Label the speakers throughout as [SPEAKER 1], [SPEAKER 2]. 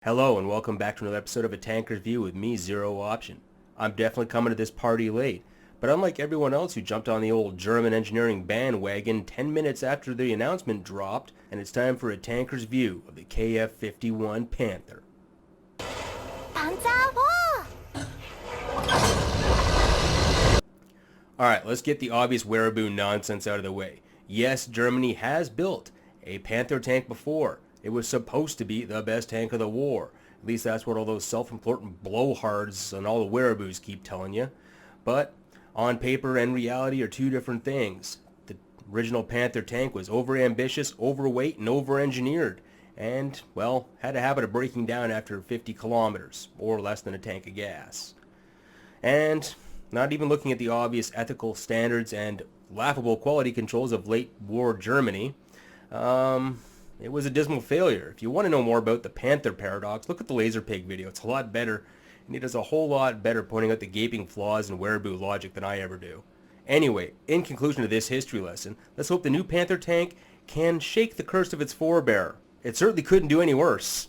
[SPEAKER 1] Hello and welcome back to another episode of A Tanker's View with me, Zero Option. I'm definitely coming to this party late, but unlike everyone else who jumped on the old German engineering bandwagon 10 minutes after the announcement dropped, and it's time for A Tanker's View of the KF-51 Panther. Alright, let's get the obvious wearaboo nonsense out of the way. Yes, Germany has built a Panther tank before. It was supposed to be the best tank of the war. At least that's what all those self-important blowhards and all the wearaboos keep telling you. But on paper and reality are two different things. The original Panther tank was overambitious, overweight, and over-engineered. And, well, had a habit of breaking down after 50 kilometers, or less than a tank of gas. And not even looking at the obvious ethical standards and laughable quality controls of late war Germany, it was a dismal failure. If you want to know more about the Panther paradox, look at the Laser Pig video. It's a lot better, and it does a whole lot better pointing out the gaping flaws in wearaboo logic than I ever do. Anyway, in conclusion to this history lesson, let's hope the new Panther tank can shake the curse of its forebear. It certainly couldn't do any worse.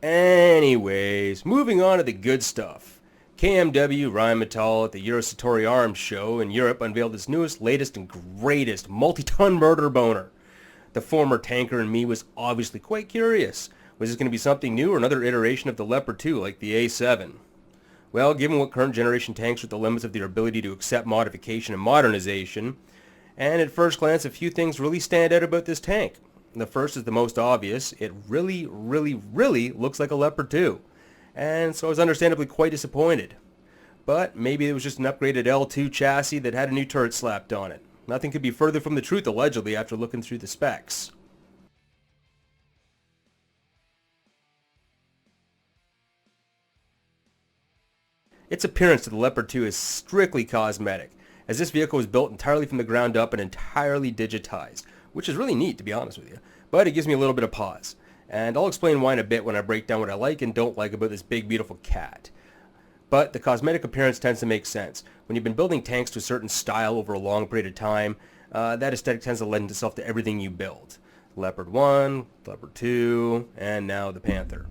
[SPEAKER 1] Anyways, moving on to the good stuff. KMW Rheinmetall at the Eurosatory Arms Show in Europe unveiled its newest, latest, and greatest multi-ton murder boner. The former tanker in me was obviously quite curious. Was this going to be something new or another iteration of the Leopard 2 like the A7? Well, given what current generation tanks are at the limits of their ability to accept modification and modernization, and at first glance a few things really stand out about this tank. The first is the most obvious. It really looks like a Leopard 2. And so I was understandably quite disappointed. But maybe it was just an upgraded L2 chassis that had a new turret slapped on it. Nothing could be further from the truth, allegedly, after looking through the specs. Its appearance to the Leopard 2 is strictly cosmetic, as this vehicle was built entirely from the ground up and entirely digitized, which is really neat, to be honest with you, but it gives me a little bit of pause. And I'll explain why in a bit when I break down what I like and don't like about this big, beautiful cat. But the cosmetic appearance tends to make sense. When you've been building tanks to a certain style over a long period of time, that aesthetic tends to lend itself to everything you build. Leopard 1, Leopard 2, and now the Panther.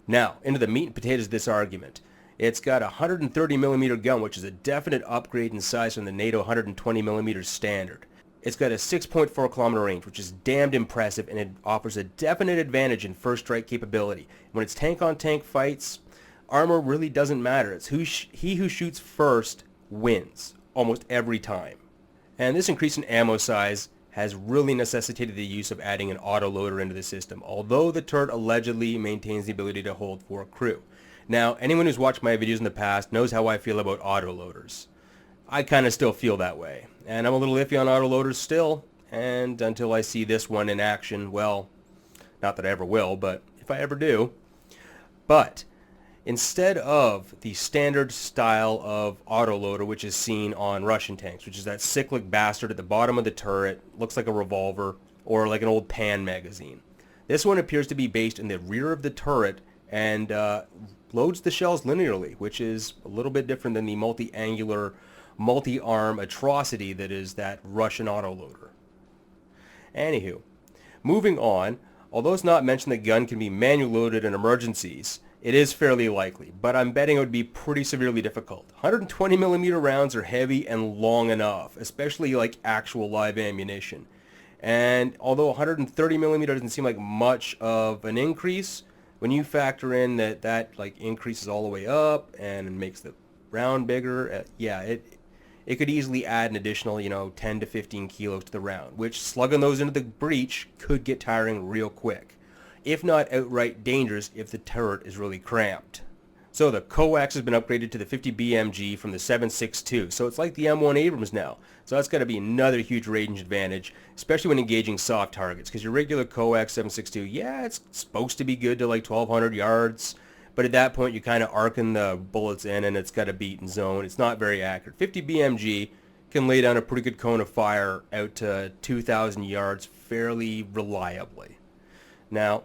[SPEAKER 1] Now, into the meat and potatoes of this argument. It's got a 130mm gun, which is a definite upgrade in size from the NATO 120mm standard. It's got a 6.4 kilometer range, which is damned impressive, and it offers a definite advantage in first strike capability. When it's tank-on-tank fights, armor really doesn't matter. It's he who shoots first wins, almost every time. And this increase in ammo size has really necessitated the use of adding an autoloader into the system, although the turret allegedly maintains the ability to hold 4 crew. Now, anyone who's watched my videos in the past knows how I feel about autoloaders. I kind of still feel that way, and I'm a little iffy on autoloaders still, and until I see this one in action, well, not that I ever will, but if I ever do. But instead of the standard style of autoloader which is seen on Russian tanks, which is that cyclic bastard at the bottom of the turret, looks like a revolver or like an old Pan magazine. This one appears to be based in the rear of the turret and loads the shells linearly, which is a little bit different than the multi-angular, multi-arm atrocity that is that Russian autoloader. Anywho, moving on, although it's not mentioned the gun can be manual loaded in emergencies, it is fairly likely, but I'm betting it would be pretty severely difficult. 120mm rounds are heavy and long enough, especially like actual live ammunition. And although 130mm doesn't seem like much of an increase, when you factor in that like increases all the way up and makes the round bigger, it could easily add an additional, 10 to 15 kilos to the round, which slugging those into the breech could get tiring real quick, if not outright dangerous if the turret is really cramped. So the coax has been upgraded to the 50 BMG from the 7.62, so it's like the M1 Abrams now. So that's got to be another huge range advantage, especially when engaging soft targets, because your regular coax 7.62, yeah, it's supposed to be good to like 1,200 yards, but at that point you kind of arcing the bullets in and it's got a beat and zone. It's not very accurate. 50 BMG can lay down a pretty good cone of fire out to 2,000 yards fairly reliably. Now,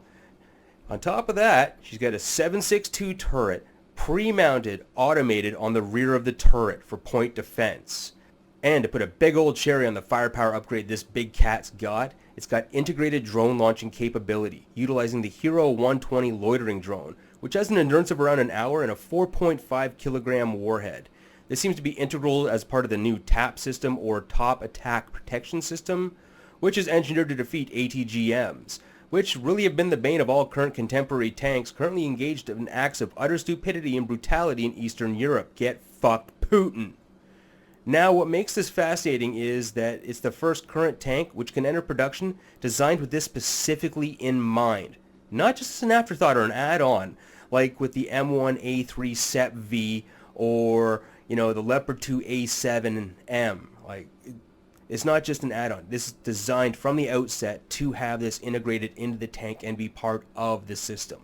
[SPEAKER 1] on top of that, she's got a 7.62 turret pre-mounted, automated on the rear of the turret for point defense. And to put a big old cherry on the firepower upgrade this big cat's got, it's got integrated drone launching capability, utilizing the Hero 120 loitering drone, which has an endurance of around an hour and a 4.5 kilogram warhead. This seems to be integral as part of the new TAP system, or Top Attack Protection System, which is engineered to defeat ATGMs, which really have been the bane of all current contemporary tanks currently engaged in acts of utter stupidity and brutality in Eastern Europe. Get fucked, Putin. Now, what makes this fascinating is that it's the first current tank which can enter production designed with this specifically in mind. Not just as an afterthought or an add-on, like with the M1A3 SEP V or, the Leopard 2 A7M. It's not just an add-on. This is designed from the outset to have this integrated into the tank and be part of the system,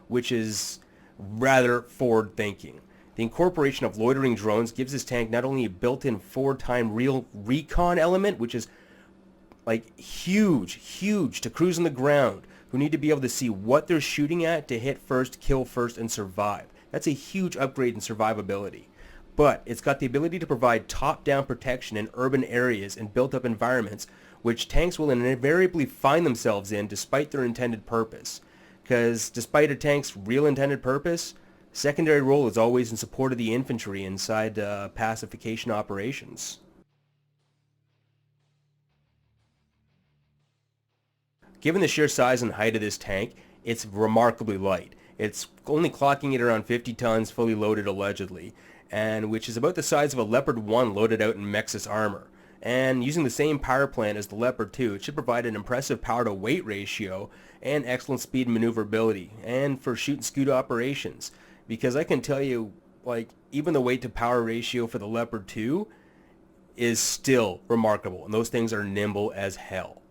[SPEAKER 1] which is rather forward-thinking. The incorporation of loitering drones gives this tank not only a built-in forward-time real recon element, which is huge to crews on the ground who need to be able to see what they're shooting at to hit first, kill first, and survive. That's a huge upgrade in survivability. But it's got the ability to provide top-down protection in urban areas and built-up environments, which tanks will invariably find themselves in despite their intended purpose. Because despite a tank's real intended purpose, secondary role is always in support of the infantry inside pacification operations. Given the sheer size and height of this tank, it's remarkably light. It's only clocking at around 50 tons fully loaded allegedly, and which is about the size of a Leopard 1 loaded out in Mexis armor. And using the same power plant as the Leopard 2, it should provide an impressive power to weight ratio and excellent speed and maneuverability, and for shoot and scoot operations. Because I can tell you, even the weight to power ratio for the Leopard 2 is still remarkable, and those things are nimble as hell.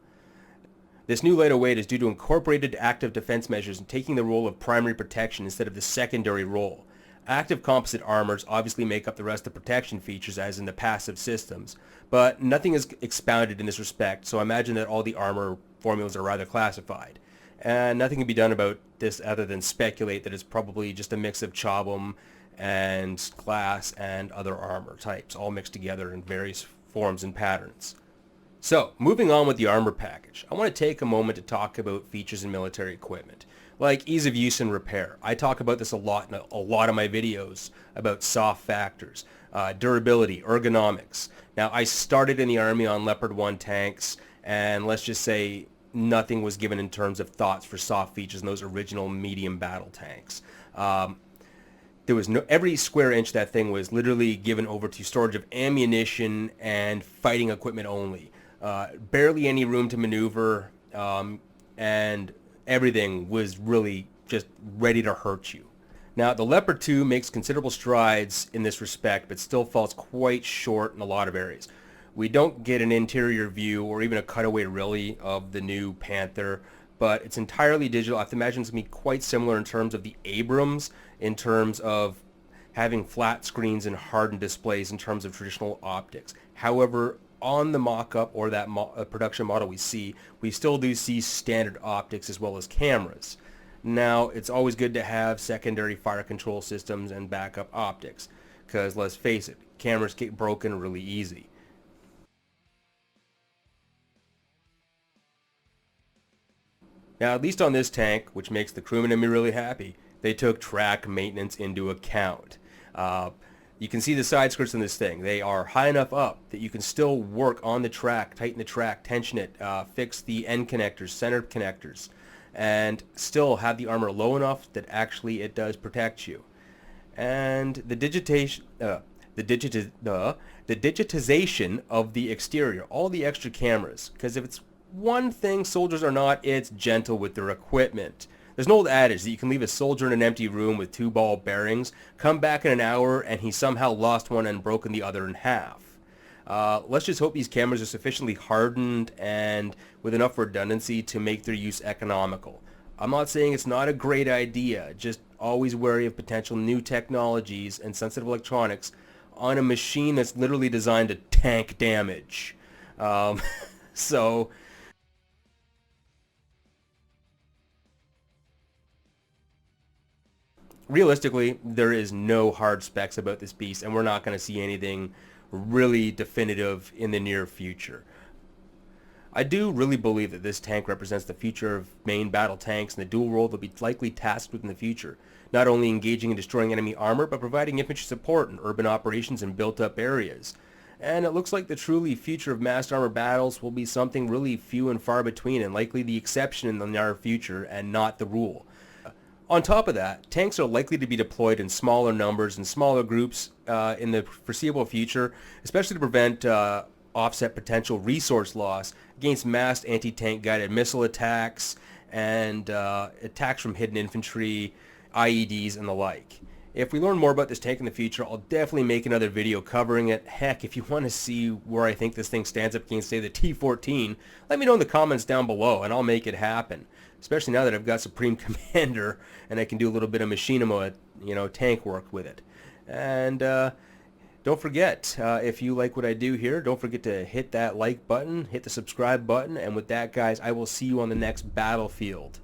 [SPEAKER 1] This new lighter weight is due to incorporated active defense measures and taking the role of primary protection instead of the secondary role. Active composite armors obviously make up the rest of the protection features as in the passive systems, but nothing is expounded in this respect, so I imagine that all the armor formulas are rather classified. And nothing can be done about this other than speculate that it's probably just a mix of Chobham and glass and other armor types, all mixed together in various forms and patterns. So, moving on with the armor package, I want to take a moment to talk about features in military equipment, like ease of use and repair. I talk about this a lot in a lot of my videos about soft factors, durability, ergonomics. Now, I started in the Army on Leopard 1 tanks, and let's just say nothing was given in terms of thoughts for soft features in those original medium battle tanks. There was every square inch of that thing was literally given over to storage of ammunition and fighting equipment only. Barely any room to maneuver, and everything was really just ready to hurt you. Now, the Leopard 2 makes considerable strides in this respect, but still falls quite short in a lot of areas. We don't get an interior view or even a cutaway really of the new Panther, but it's entirely digital. I have to imagine it's going to be quite similar in terms of the Abrams, in terms of having flat screens and hardened displays in terms of traditional optics. However, on the mock-up or that production model we still do see standard optics as well as cameras. Now, it's always good to have secondary fire control systems and backup optics, because let's face it, cameras get broken really easy. Now, at least on this tank, which makes the crewmen and me really happy, they took track maintenance into account. You can see the side skirts on this thing. They are high enough up that you can still work on the track, tighten the track, tension it, fix the end connectors, center connectors, and still have the armor low enough that actually it does protect you. And the digitization of the exterior, all the extra cameras, because if it's one thing soldiers are not, it's gentle with their equipment. There's an old adage that you can leave a soldier in an empty room with 2 ball bearings, come back in an hour, and he somehow lost one and broken the other in half. Let's just hope these cameras are sufficiently hardened and with enough redundancy to make their use economical. I'm not saying it's not a great idea, just always wary of potential new technologies and sensitive electronics on a machine that's literally designed to tank damage. So... realistically, there is no hard specs about this beast, and we're not going to see anything really definitive in the near future. I do really believe that this tank represents the future of main battle tanks and the dual role they'll be likely tasked with in the future, not only engaging and destroying enemy armor, but providing infantry support in urban operations and built-up areas. And it looks like the truly future of massed armor battles will be something really few and far between, and likely the exception in the near future and not the rule. On top of that, tanks are likely to be deployed in smaller numbers and smaller groups in the foreseeable future, especially to prevent offset potential resource loss against massed anti-tank guided missile attacks and attacks from hidden infantry, IEDs, and the like. If we learn more about this tank in the future, I'll definitely make another video covering it. Heck, if you want to see where I think this thing stands up against, say, the T-14, let me know in the comments down below, and I'll make it happen. Especially now that I've got Supreme Commander, and I can do a little bit of machinima, tank work with it. And don't forget, if you like what I do here, don't forget to hit that like button, hit the subscribe button, and with that, guys, I will see you on the next battlefield.